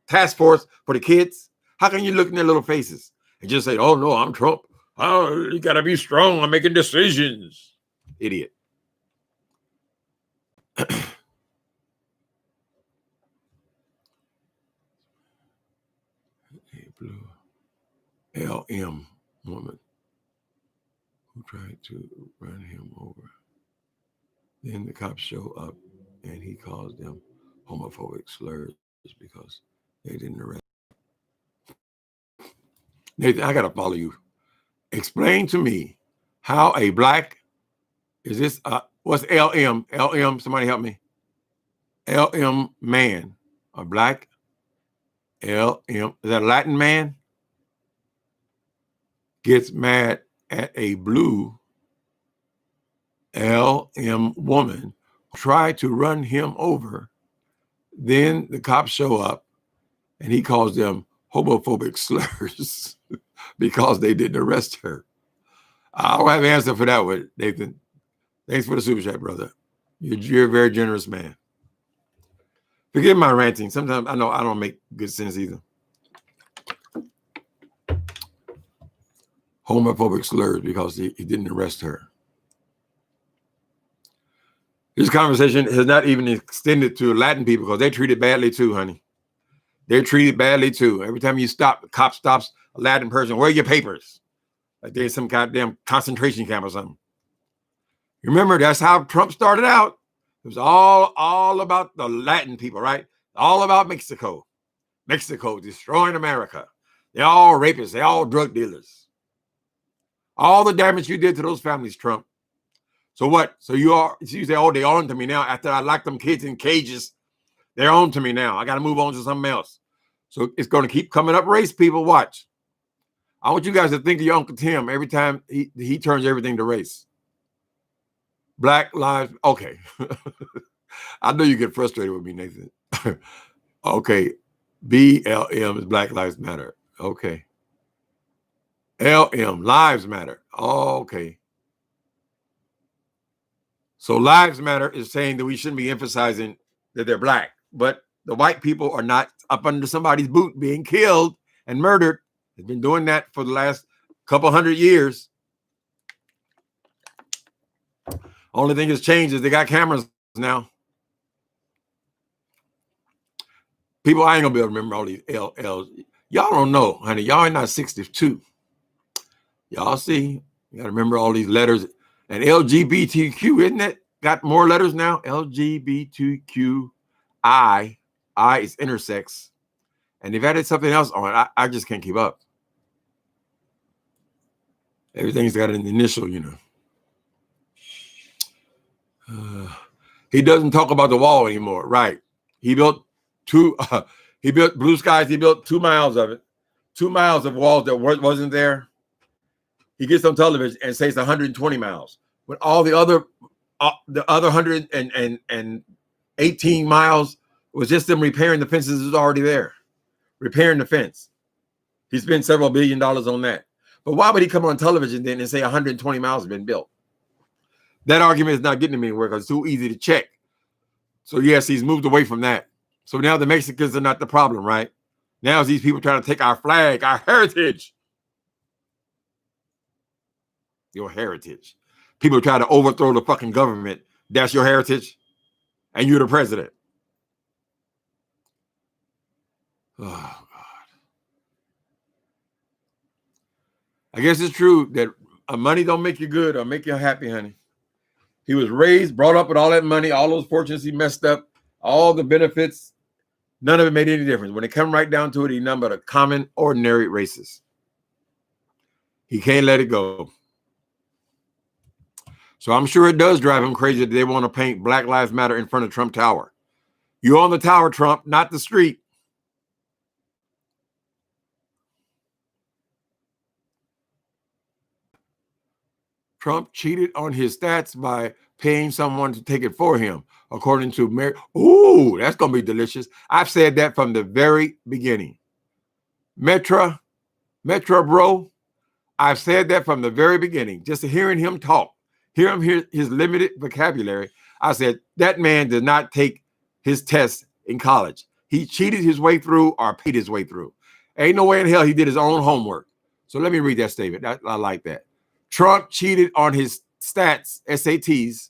task force for the kids. How can you look in their little faces and just say, "Oh no, I'm Trump. Oh, you gotta be strong. I'm making decisions." Idiot. blue LM woman who tried to run him over. Then the cops show up and he calls them homophobic slurs because they didn't arrest. Nathan, I got to follow you. Explain to me how a black, is this, what's LM? LM, somebody help me. LM man, a black LM, is that a Latin man? Gets mad at a blue LM woman, try to run him over. Then the cops show up and he calls them homophobic slurs because they didn't arrest her. I don't have an answer for that one, Nathan. Thanks for the super chat, brother. You're a very generous man. Forgive my ranting. Sometimes I know I don't make good sense either. Homophobic slurs because he didn't arrest her. This conversation has not even extended to Latin people because they're treated badly too, honey. They're treated badly too. Every time you stop, the cop stops a Latin person, where are your papers? Like they're some goddamn concentration camp or something. Remember, that's how Trump started out. It was all about the Latin people, right? All about Mexico. Mexico destroying America. They're all rapists. They're all drug dealers. All the damage you did to those families, Trump. So what? So you say, oh, they own to me now. After I locked them kids in cages, they're on to me now. I got to move on to something else. So it's going to keep coming up. Race people, watch. I want you guys to think of your Uncle Tim every time he turns everything to race. Black lives. Okay. I know you get frustrated with me, Nathan. Okay. BLM is Black Lives Matter. Okay. LM, Lives Matter. Okay. So Lives Matter is saying that we shouldn't be emphasizing that they're black, but the white people are not up under somebody's boot being killed and murdered. They've been doing that for the last couple hundred years. Only thing that's changed is they got cameras now. People, I ain't gonna be able to remember all these LLs. Y'all don't know, honey. Y'all ain't not 62. Y'all see, you gotta remember all these letters. And LGBTQ, isn't it? Got more letters now? LGBTQI. I is intersex. And they've added something else on it. I just can't keep up. Everything's got an initial, you know. He doesn't talk about the wall anymore, right? He built he built Blue Skies. He built 2 miles of it, 2 miles of walls that wasn't there. He gets on television and says 120 miles. When all the other 118 miles was just them repairing the fences is already there, repairing the fence. He spent several $1 billion on that. But why would he come on television then and say 120 miles have been built? That argument is not getting him anywhere because it's too easy to check. So yes, he's moved away from that. So now the Mexicans are not the problem, right? Now it's these people trying to take our flag, our heritage. Your heritage. People try to overthrow the fucking government. That's your heritage. And you're the president. Oh, God. I guess it's true that money don't make you good or make you happy, honey. He was raised, brought up with all that money, all those fortunes he messed up, all the benefits. None of it made any difference. When it come right down to it, he's nothing but a common, ordinary racist. He can't let it go. So I'm sure it does drive him crazy that they want to paint Black Lives Matter in front of Trump Tower. You're on the tower, Trump, not the street. Trump cheated on his stats by paying someone to take it for him, according to Mary. Ooh, that's going to be delicious. I've said that from the very beginning. Metro bro, I've said that from the very beginning. Just hearing him talk, hear his limited vocabulary, I said, that man did not take his test in college. He cheated his way through or paid his way through. Ain't no way in hell he did his own homework. So let me read that statement. I like that. Trump cheated on his stats, SATs,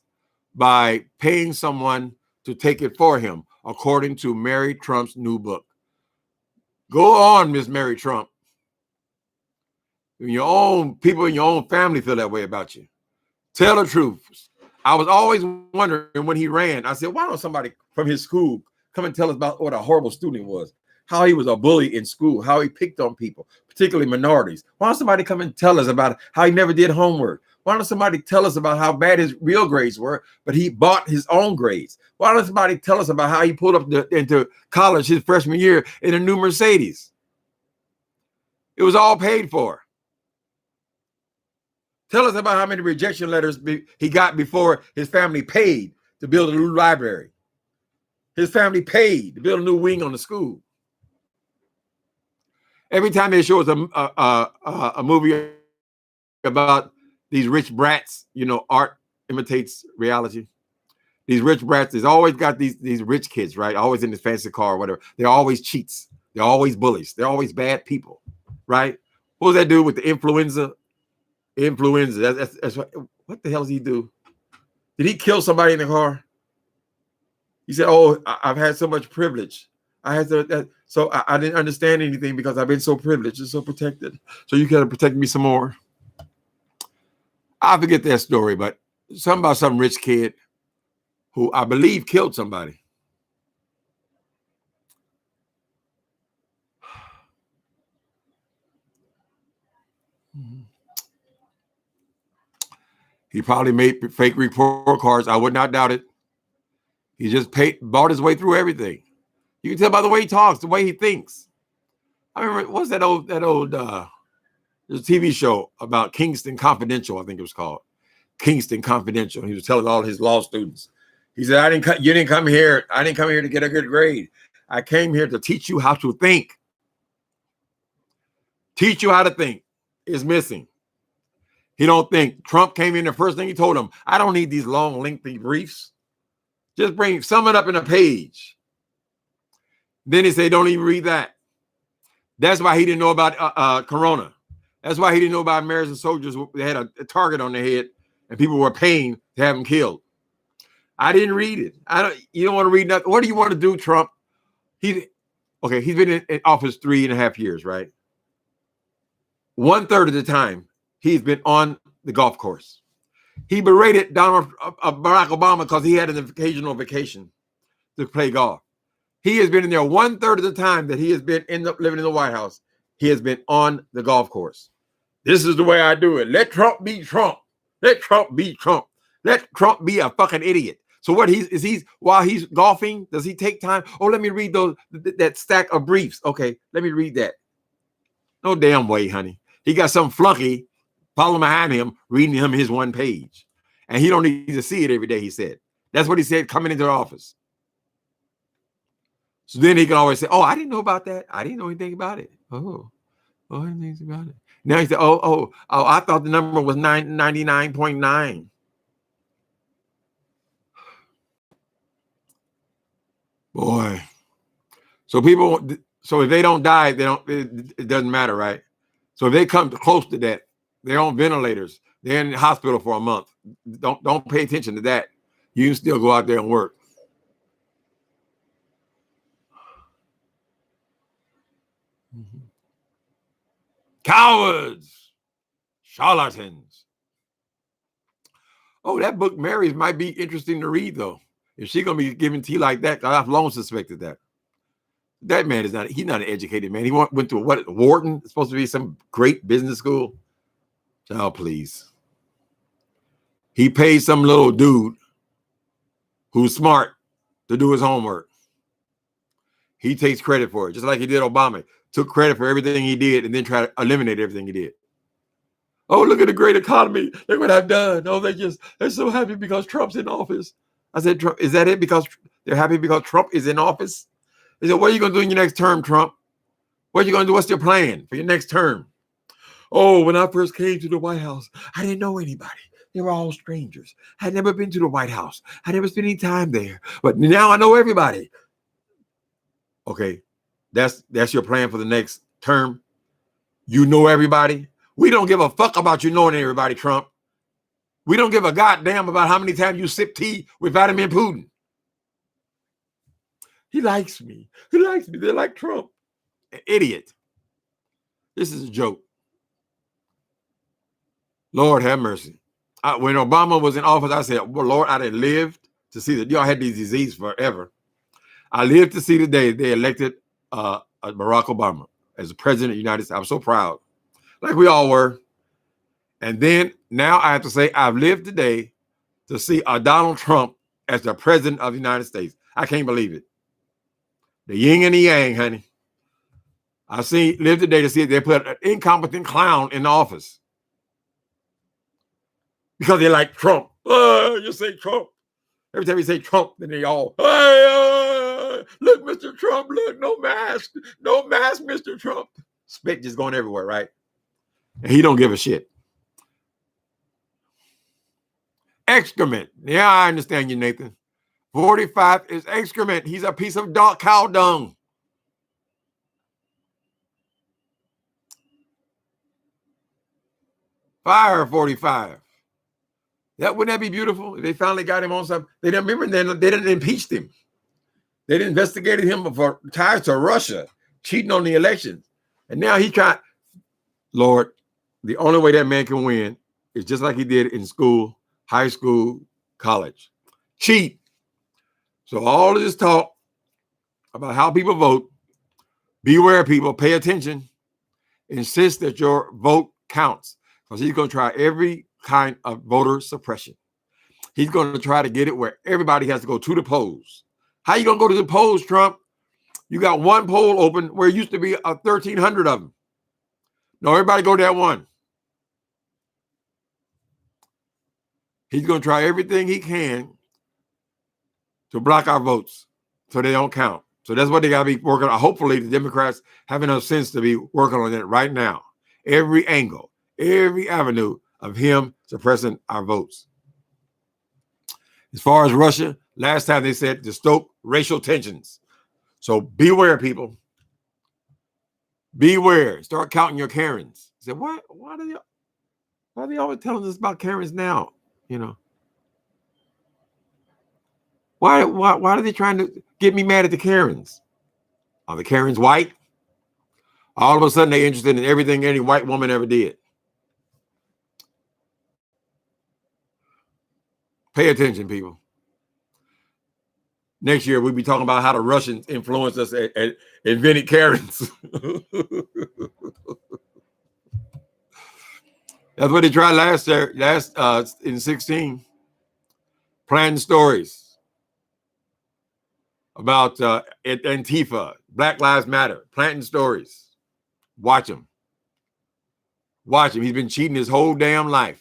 by paying someone to take it for him, according to Mary Trump's new book. Go on, Miss Mary Trump. your own people in your own family feel that way about you. Tell the truth. I was always wondering when he ran, I said, why don't somebody from his school come and tell us about what a horrible student he was, how he was a bully in school, how he picked on people, particularly minorities. Why don't somebody come and tell us about how he never did homework? Why don't somebody tell us about how bad his real grades were, but he bought his own grades? Why don't somebody tell us about how he pulled up into college his freshman year in a new Mercedes? It was all paid for. Tell us about how many rejection letters he got before his family paid to build a new library. His family paid to build a new wing on the school. Every time they show us a movie about these rich brats, you know, art imitates reality. These rich brats, there's always got these rich kids, right? Always in this fancy car or whatever. They're always cheats. They're always bullies. They're always bad people, right? What was that dude with the influenza? That's what the hell does he do? Did he kill somebody in the car? He said, "Oh, I've had so much privilege. I had to, so I didn't understand anything because I've been so privileged and so protected. So you gotta protect me some more." I forget that story, but something about some rich kid who I believe killed somebody. He probably made fake report cards. I would not doubt it. He just bought his way through everything. You can tell by the way he talks, the way he thinks. I remember, what's that old there's a TV show about Kingston Confidential, I think it was called Kingston Confidential. He was telling all his law students. He said, you didn't come here. I didn't come here to get a good grade. I came here to teach you how to think. Teach you how to think is missing. He don't think. Trump came in, the first thing he told him, I don't need these long, lengthy briefs. Just sum it up in a page. Then he said, don't even read that. That's why he didn't know about Corona. That's why he didn't know about American soldiers. They had a target on their head and people were paying to have them killed. I didn't read it. You don't want to read nothing. What do you want to do, Trump? He's been in office 3.5 years, right? 1/3 of the time, he's been on the golf course. He berated Barack Obama because he had an occasional vacation to play golf. He has been in there 1/3 of the time that he has been living in the White House. He has been on the golf course. This is the way I do it. Let Trump be Trump. Let Trump be Trump. Let Trump be a fucking idiot. So what while he's golfing, does he take time? Oh, let me read that stack of briefs. Okay, let me read that. No damn way, honey. He got some flunky following behind him, reading him his one page. And he don't need to see it every day, he said. That's what he said coming into the office. So then he can always say, oh, I didn't know about that. I didn't know anything about it. Oh, I didn't know anything about it. Now he said, oh, I thought the number was 99.9. Boy. So if they don't die, it doesn't matter, right? So if they come close to that, they're on ventilators, they're in the hospital for a month. Don't pay attention to that. You can still go out there and work. Cowards, charlatans. Oh, that book Mary's might be interesting to read, though. If she's gonna be giving tea like that, I've long suspected that. That man he's not an educated man. He went to Wharton? It's supposed to be some great business school. Oh, please. He paid some little dude who's smart to do his homework. He takes credit for it, just like he did Obama. Took credit for everything he did and then tried to eliminate everything he did. Oh, look at the great economy. Look what I've done. Oh, they're so happy because Trump's in office. I said, Trump, is that it? Because they're happy because Trump is in office? They said, what are you going to do in your next term, Trump? What are you going to do? What's your plan for your next term? Oh, when I first came to the White House, I didn't know anybody. They were all strangers. I had never been to the White House. I never spent any time there. But now I know everybody. Okay, that's your plan for the next term. You know everybody. We don't give a fuck about you knowing everybody, Trump. We don't give a goddamn about how many times you sip tea with Vladimir Putin. He likes me. He likes me. They're like Trump. Idiot. This is a joke. Lord have mercy. When Obama was in office, I said, well, Lord, I didn't live to see that. Y'all had these diseases forever. I lived to see the day they elected Barack Obama as the president of the United States. I'm so proud, like we all were. And then now I have to say, I've lived today to see Donald Trump as the president of the United States. I can't believe it. The yin and the yang, honey. I lived today to see they put an incompetent clown in the office because they like Trump. You say Trump. Every time you say Trump, then they all, hey, look, Mr. Trump, look, no mask, Mr. Trump. Spit just going everywhere, right? And he don't give a shit. Excrement. Yeah, I understand you, Nathan. 45 is excrement. He's a piece of cow dung. Fire 45. Wouldn't that be beautiful? If they finally got him on something. They didn't remember. They didn't impeach him. They didn't investigate him for ties to Russia, cheating on the elections. And now he can't. Lord, the only way that man can win is just like he did in school, high school, college. Cheat. So all of this talk about how people vote, beware people, pay attention, insist that your vote counts. Because he's going to try every kind of voter suppression. He's going to try to get it where everybody has to go to the polls. How you going to go to the polls, Trump? You got one poll open where it used to be 1,300 of them. No, everybody go to that one. He's going to try everything he can to block our votes so they don't count. So that's what they got to be working on. Hopefully the Democrats have enough sense to be working on it right now. Every angle, every avenue of him suppressing our votes. As far as Russia, last time they said to stoke racial tensions. So beware, people. Beware. Start counting your Karens. I said, why are they always telling us about Karens now? You know. Why are they trying to get me mad at the Karens? Are the Karens white? All of a sudden they're interested in everything any white woman ever did. Pay attention, people. Next year, we'll be talking about how the Russians influenced us and invented Karens. That's what they tried last in 16. Planting stories about Antifa, Black Lives Matter, planting stories. Watch him. Watch him. He's been cheating his whole damn life.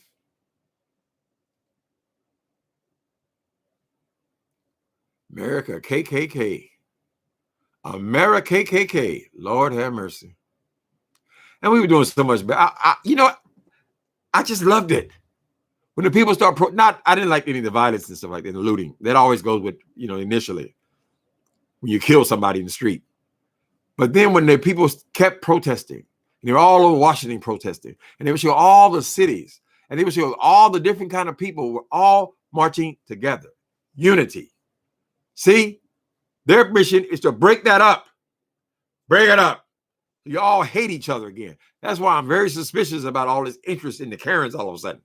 America, KKK. America, KKK. Lord have mercy. And we were doing so much better. I just loved it. When the people start, I didn't like any of the violence and stuff like that, the looting. That always goes with, initially, when you kill somebody in the street. But then when the people kept protesting, and they were all over Washington protesting, and they would show all the cities, and they would show all the different kind of people were all marching together. Unity. See, their mission is to break that up. Break it up. You all hate each other again. That's why I'm very suspicious about all this interest in the Karens all of a sudden.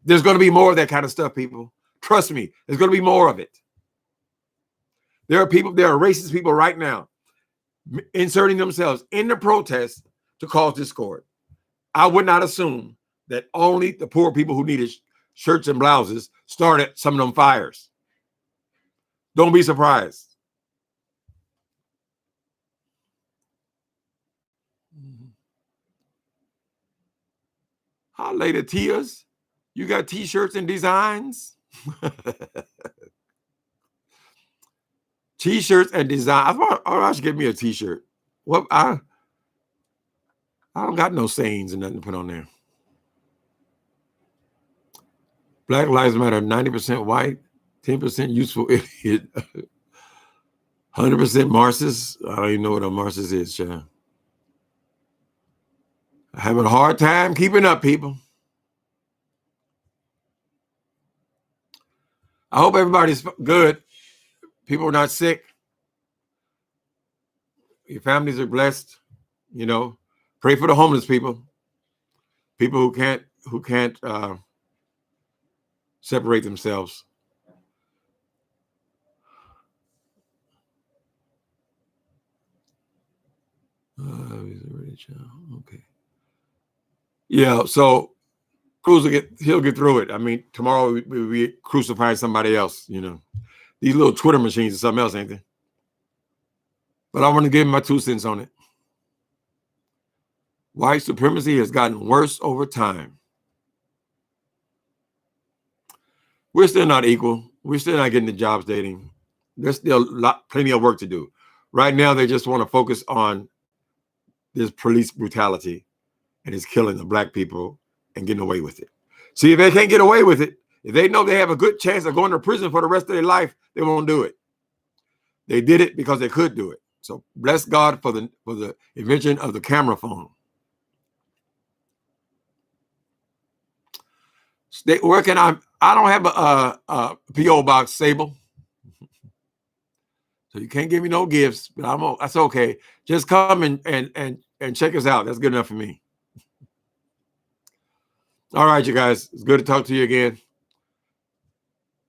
There's going to be more of that kind of stuff, people. Trust me, there's going to be more of it. There are racist people right now inserting themselves in the protest to cause discord. I would not assume that only the poor people who needed shirts and blouses started some of them fires. Don't be surprised. Hi, Lady Tias. You got t-shirts and designs? T-shirts and design. I should get me a t-shirt. What I don't got no sayings and nothing to put on there. Black Lives Matter, 90% white, 10% useful idiot, 100% Marxist. I don't even know what a Marxist is, child. Having a hard time keeping up, people. I hope everybody's good. People are not sick. Your families are blessed. Pray for the homeless people. People who can't separate themselves. Okay. Yeah, so Cruz he'll get through it. I mean, tomorrow we crucify somebody else, you know. These little Twitter machines or something else, ain't they? But I want to give my 2 cents on it. White supremacy has gotten worse over time. We're still not equal. We're still not getting the jobs dating. There's still plenty of work to do. Right now, they just want to focus on this police brutality and it's killing the black people and getting away with it. See, if they can't get away with it, if they know they have a good chance of going to prison for the rest of their life, they won't do it. They did it because they could do it. So bless God for the invention of the camera phone. Where can I don't have a P.O. box, Sable. So you can't give me no gifts, but that's okay. Just come and check us out. That's good enough for me. All right, you guys. It's good to talk to you again.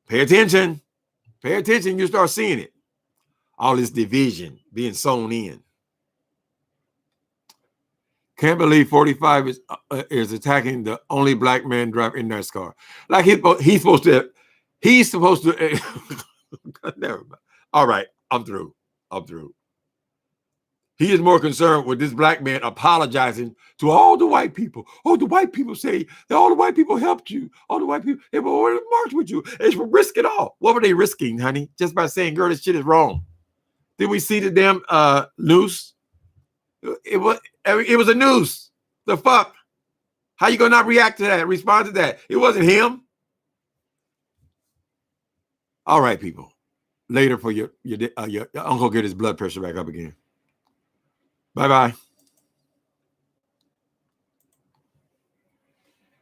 Pay attention. Pay attention. You start seeing it. All this division being sown in. Can't believe 45 is attacking the only black man driver in NASCAR. Like he's supposed to. Never mind. All right, I'm through. He is more concerned with this black man apologizing to all the white people. Oh, the white people say that all the white people helped you. All the white people, they were march with you. They should risk it all. What were they risking, honey? Just by saying, girl, this shit is wrong. Did we see the damn noose? It was a noose. The fuck? How you gonna not react to that? Respond to that? It wasn't him. All right, people. Later for your uncle get his blood pressure back up again. Bye-bye.